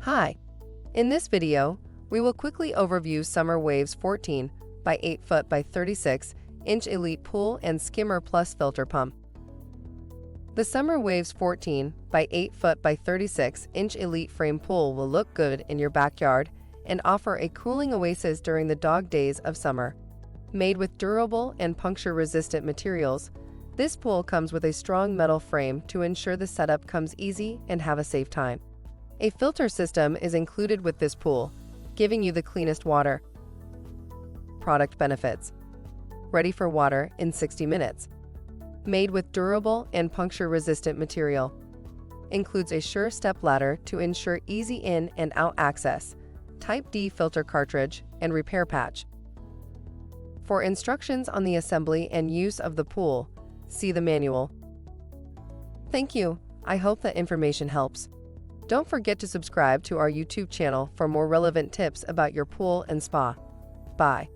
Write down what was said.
Hi! In this video, we will quickly overview Summer Waves 14 by 8 foot by 36 inch Elite Pool and SkimmerPlus Filter Pump. The Summer Waves 14 by 8 foot by 36 inch Elite Frame Pool will look good in your backyard and offer a cooling oasis during the dog days of summer. Made with durable and puncture-resistant materials, this pool comes with a strong metal frame to ensure the setup comes easy and have a safe time. A filter system is included with this pool, giving you the cleanest water. Product benefits: ready for water in 60 minutes. Made with durable and puncture-resistant material. Includes a SureStep ladder to ensure easy in and out access, Type D filter cartridge, and repair patch. For instructions on the assembly and use of the pool, see the manual. Thank you. I hope that information helps. Don't forget to subscribe to our YouTube channel for more relevant tips about your pool and spa. Bye.